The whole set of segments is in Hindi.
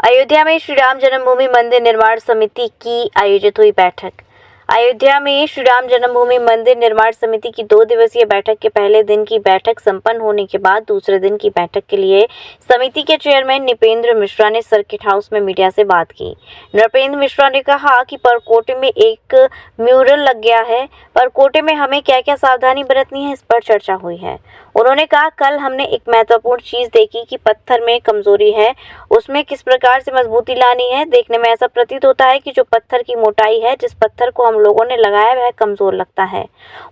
अयोध्या में श्री राम जन्मभूमि मंदिर निर्माण समिति की आयोजित हुई बैठक। अयोध्या में श्री राम जन्मभूमि मंदिर निर्माण समिति की 2 दिवसीय बैठक के पहले दिन की बैठक संपन्न होने के बाद दूसरे दिन की बैठक के लिए समिति के चेयरमैन नृपेंद्र मिश्रा ने सर्किट हाउस में मीडिया से बात की। नृपेंद्र मिश्रा ने कहा कि परकोटे में एक म्यूरल लग गया है, परकोटे में हमें क्या क्या सावधानी बरतनी है, इस पर चर्चा हुई है। उन्होंने कहा, कल हमने एक महत्वपूर्ण चीज देखी कि पत्थर में कमजोरी है, उसमें किस प्रकार से मजबूती लानी है। देखने में ऐसा प्रतीत होता है कि जो पत्थर की मोटाई है, जिस पत्थर को हम लोगों ने लगाया वह कमजोर लगता है।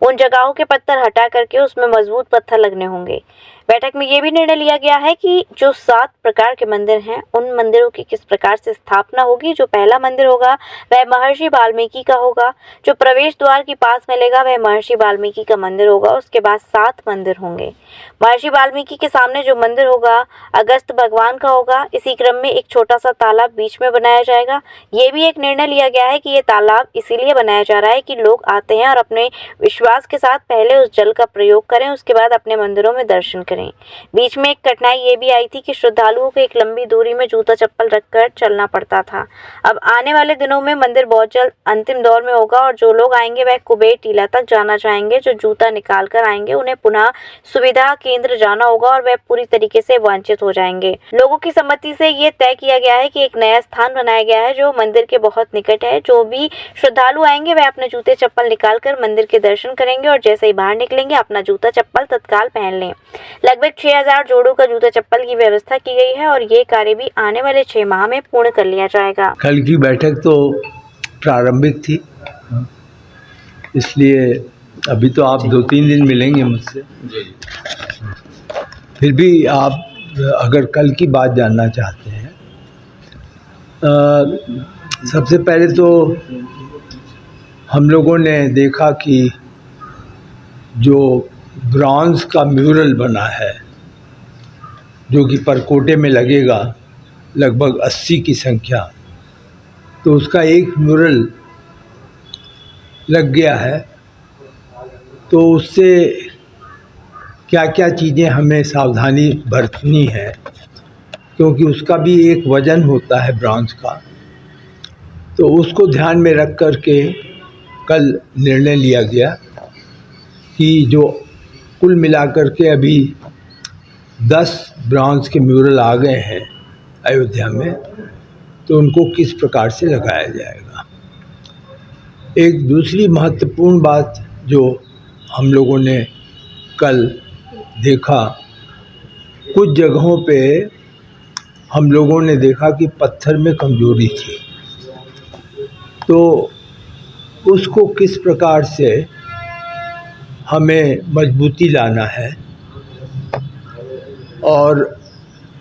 उन जगहों के पत्थर हटा करके उसमें मजबूत पत्थर लगने होंगे। बैठक में यह भी निर्णय लिया गया है कि जो 7 प्रकार के मंदिर हैं, उन मंदिरों की किस प्रकार से स्थापना होगी। जो पहला मंदिर होगा वह महर्षि वाल्मीकि का होगा। जो प्रवेश द्वार के पास मिलेगा वह महर्षि वाल्मीकि का मंदिर होगा। उसके बाद 7 मंदिर होंगे। महर्षि वाल्मीकि के सामने जो मंदिर होगा अगस्त भगवान का होगा। इसी क्रम में एक छोटा सा तालाब बीच में बनाया जाएगा। ये भी एक निर्णय लिया गया है कि ये तालाब इसीलिए बनाया जा रहा है कि लोग आते हैं और अपने विश्वास के साथ पहले उस जल का प्रयोग करें, उसके बाद अपने मंदिरों में दर्शन करें। बीच में एक कठिनाई ये भी आई थी कि श्रद्धालुओं को एक लंबी दूरी में जूता चप्पल रखकर चलना पड़ता था। अब आने वाले दिनों में मंदिर बहुत जल्द अंतिम दौर में होगा और जो लोग आएंगे वह कुबेर टीला तक जाना चाहेंगे। जो जूता निकाल कर आएंगे उन्हें पुनः सुविधा केंद्र जाना होगा और वह पूरी तरीके से वंचित हो जाएंगे। लोगों की सम्मति से ये तय किया गया है कि एक नया स्थान बनाया गया है जो मंदिर के बहुत निकट है। जो भी श्रद्धालु आएंगे वह अपने जूते चप्पल निकाल कर मंदिर के दर्शन करेंगे और जैसे ही बाहर निकलेंगे अपना जूता चप्पल तत्काल पहन लें। लगभग 6000 जोड़ों का जूता चप्पल की व्यवस्था की गई है और ये कार्य भी आने वाले 6 माह में पूर्ण कर लिया जाएगा। कल की बैठक तो प्रारंभिक थी, इसलिए अभी तो आप 2-3 दिन मिलेंगे मुझसे। फिर भी आप अगर कल की बात जानना चाहते हैं, सबसे पहले तो हम लोगों ने देखा कि जो ब्रॉन्ज का म्यूरल बना है जो कि परकोटे में लगेगा लगभग 80 की संख्या, तो उसका एक म्यूरल लग गया है। तो उससे क्या क्या चीज़ें हमें सावधानी बरतनी है, क्योंकि उसका भी एक वज़न होता है ब्रॉन्ज का। तो उसको ध्यान में रख कर के कल निर्णय लिया गया कि जो कुल मिलाकर के अभी 10 ब्रॉन्ज के म्यूरल आ गए हैं अयोध्या में, तो उनको किस प्रकार से लगाया जाएगा। एक दूसरी महत्वपूर्ण बात जो हम लोगों ने कल देखा, कुछ जगहों पे हम लोगों ने देखा कि पत्थर में कमजोरी थी, तो उसको किस प्रकार से हमें मजबूती लाना है। और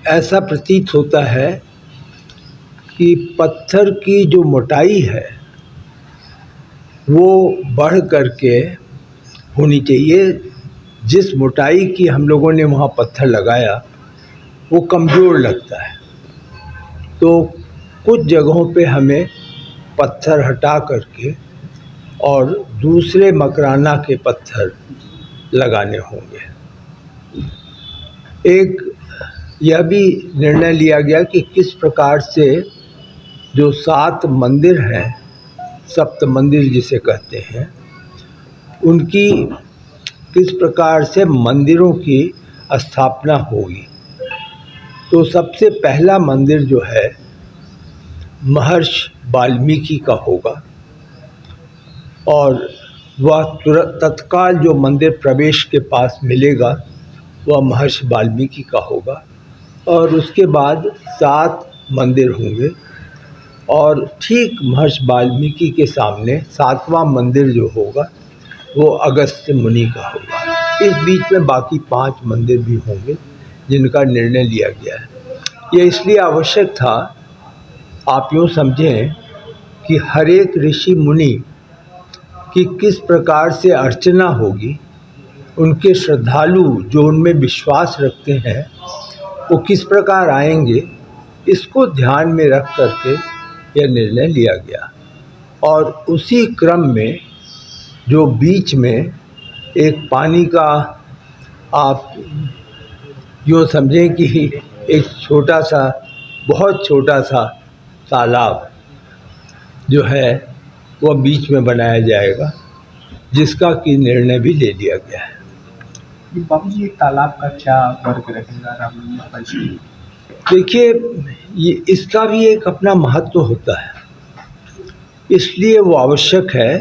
ऐसा प्रतीत होता है कि पत्थर की जो मोटाई है वो बढ़ करके होनी चाहिए। जिस मोटाई की हम लोगों ने वहाँ पत्थर लगाया वो कमज़ोर लगता है, तो कुछ जगहों पे हमें पत्थर हटा करके और दूसरे मकराना के पत्थर लगाने होंगे। एक यह भी निर्णय लिया गया कि किस प्रकार से जो 7 मंदिर हैं, सप्त मंदिर जिसे कहते हैं, उनकी किस प्रकार से मंदिरों की स्थापना होगी। तो सबसे पहला मंदिर जो है महर्षि वाल्मीकि का होगा और वह तत्काल जो मंदिर प्रवेश के पास मिलेगा वह महर्षि वाल्मीकि का होगा। और उसके बाद 7 मंदिर होंगे और ठीक महर्षि वाल्मीकि के सामने 7वां मंदिर जो होगा वो अगस्त्य मुनि का होगा। इस बीच में बाकी 5 मंदिर भी होंगे जिनका निर्णय लिया गया है। ये इसलिए आवश्यक था, आप यूँ समझें कि हर एक ऋषि मुनि की किस प्रकार से अर्चना होगी, उनके श्रद्धालु जो उनमें विश्वास रखते हैं वो किस प्रकार आएंगे, इसको ध्यान में रख करके यह निर्णय लिया गया। और उसी क्रम में जो बीच में एक पानी का, आप यूँ समझें कि एक छोटा सा बहुत छोटा सा तालाब जो है वह बीच में बनाया जाएगा, जिसका कि निर्णय भी ले लिया गया है। बाबू जी, तालाब का क्या वर्ग रहेगा राम मंदिर परिसर? देखिए, ये इसका भी एक अपना महत्व होता है, इसलिए वो आवश्यक है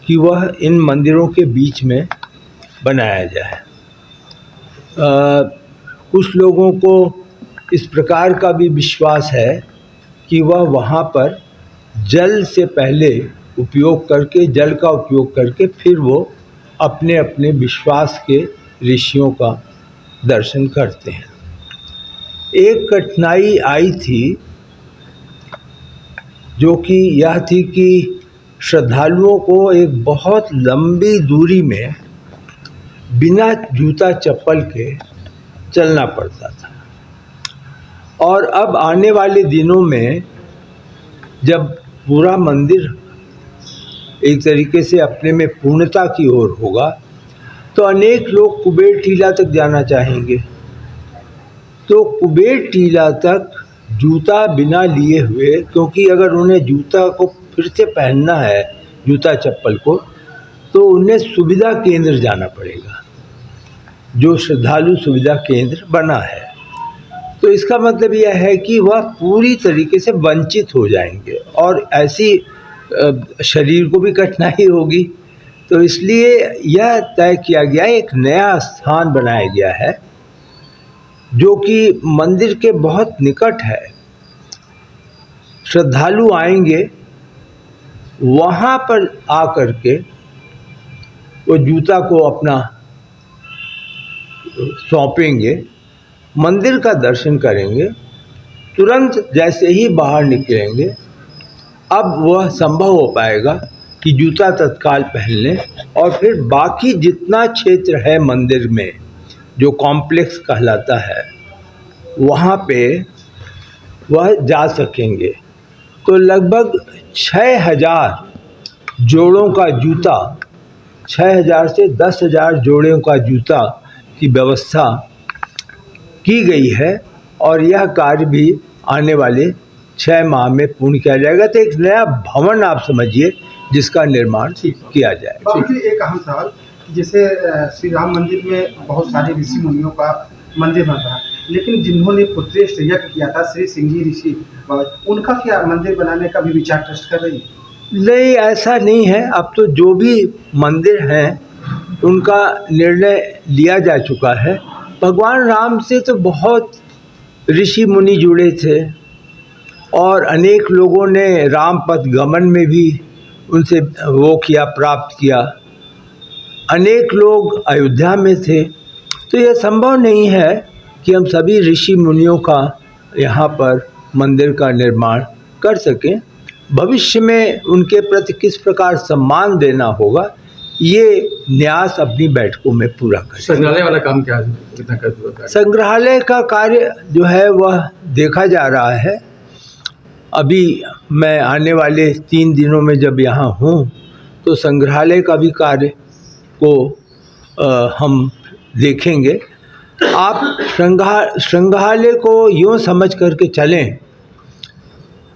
कि वह इन मंदिरों के बीच में बनाया जाए। कुछ लोगों को इस प्रकार का भी विश्वास है कि वह वहाँ पर जल से पहले उपयोग करके, जल का उपयोग करके फिर वो अपने अपने विश्वास के ऋषियों का दर्शन करते हैं। एक कठिनाई आई थी जो कि यह थी कि श्रद्धालुओं को एक बहुत लंबी दूरी में बिना जूता चप्पल के चलना पड़ता था, और अब आने वाले दिनों में जब पूरा मंदिर एक तरीके से अपने में पूर्णता की ओर होगा तो अनेक लोग कुबेर टीला तक जाना चाहेंगे। तो कुबेर टीला तक जूता बिना लिए हुए, क्योंकि अगर उन्हें जूता को फिर से पहनना है, जूता चप्पल को, तो उन्हें सुविधा केंद्र जाना पड़ेगा, जो श्रद्धालु सुविधा केंद्र बना है। तो इसका मतलब यह है कि वह पूरी तरीके से वंचित हो जाएंगे और ऐसी शरीर को भी कठिनाई होगी। तो इसलिए यह तय किया गया, एक नया स्थान बनाया गया है जो कि मंदिर के बहुत निकट है। श्रद्धालु आएंगे, वहाँ पर आकर के वो जूता को अपना सौंपेंगे, मंदिर का दर्शन करेंगे, तुरंत जैसे ही बाहर निकलेंगे अब वह संभव हो पाएगा कि जूता तत्काल पहन लें और फिर बाकी जितना क्षेत्र है मंदिर में जो कॉम्प्लेक्स कहलाता है वहाँ पे वह जा सकेंगे। तो लगभग 6000 जोड़ों का जूता, 6000 से 10,000 जोड़ों का जूता की व्यवस्था की गई है और यह कार्य भी आने वाले 6 माह में पूर्ण किया जाएगा। तो एक नया भवन आप समझिए जिसका निर्माण किया जाए। बाबू जी, एक अहम सवाल, जैसे श्री राम मंदिर में बहुत सारे ऋषि मुनियों का मंदिर बन रहा है, लेकिन जिन्होंने पुत्रेष्ठ यज्ञ किया था श्री सिंघी ऋषि, उनका क्या मंदिर बनाने का भी विचार ट्रस्ट कर रही है? नहीं, ऐसा नहीं है। अब तो जो भी मंदिर हैं उनका निर्णय लिया जा चुका है। भगवान राम से तो बहुत ऋषि मुनि जुड़े थे और अनेक लोगों ने राम पथ गमन में भी उनसे वो किया, प्राप्त किया। अनेक लोग अयोध्या में थे, तो यह संभव नहीं है कि हम सभी ऋषि मुनियों का यहाँ पर मंदिर का निर्माण कर सकें। भविष्य में उनके प्रति किस प्रकार सम्मान देना होगा, ये न्यास अपनी बैठकों में पूरा करें। संग्रहालय वाला काम क्या है, कितना कर दिया? संग्रहालय का कार्य जो है वह देखा जा रहा है। अभी मैं आने वाले 3 दिनों में जब यहाँ हूँ तो संग्रहालय का भी कार्य को हम देखेंगे। आप संग्रहालय को यूँ समझ करके चलें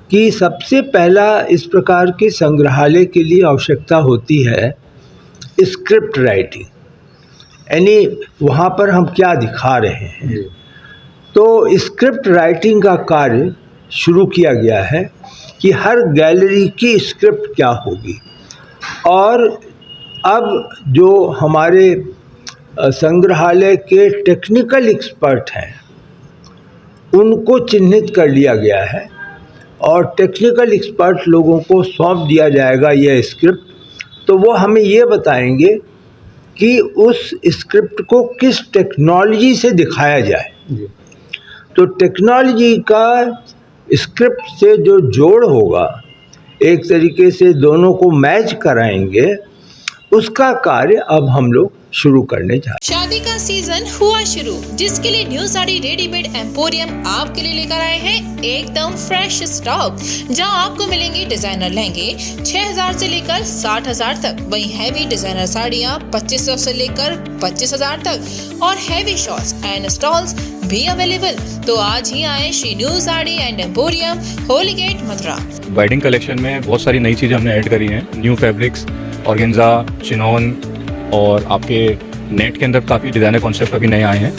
कि सबसे पहला इस प्रकार के संग्रहालय के लिए आवश्यकता होती है स्क्रिप्ट राइटिंग, यानी वहाँ पर हम क्या दिखा रहे हैं। तो स्क्रिप्ट राइटिंग का कार्य शुरू किया गया है कि हर गैलरी की स्क्रिप्ट क्या होगी, और अब जो हमारे संग्रहालय के टेक्निकल एक्सपर्ट हैं उनको चिन्हित कर लिया गया है और टेक्निकल एक्सपर्ट लोगों को सौंप दिया जाएगा यह स्क्रिप्ट। तो वो हमें ये बताएंगे कि उस स्क्रिप्ट को किस टेक्नोलॉजी से दिखाया जाए। तो टेक्नोलॉजी का स्क्रिप्ट से जो जोड़ होगा, एक तरीके से दोनों को मैच कराएंगे, उसका कार्य अब हम लोग शुरू करने जा रहे हैं। शादी का सीजन हुआ शुरू, जिसके लिए न्यू साड़ी रेडीमेड एम्पोरियम आपके लिए लेकर आए हैं एकदम फ्रेश स्टॉक, जहां आपको मिलेंगे डिजाइनर लहंगे 6000 से लेकर 60,000 तक, वहीं हैवी डिजाइनर साड़ियां 2500 से लेकर 25,000 तक और हैवी शॉर्ट्स एंड स्टॉल्स भी अवेलेबल। तो आज ही आए Shri new sari and emporium, Holi gate, Mathura. Wedding collection में बहुत सारी नई चीज़ें हमने ऐड करी हैं। न्यू फैब्रिक्स, ऑर्गेन्जा, चिनॉन और आपके नेट के अंदर काफ़ी डिज़ाइनर कॉन्सेप्ट अभी नए आए हैं।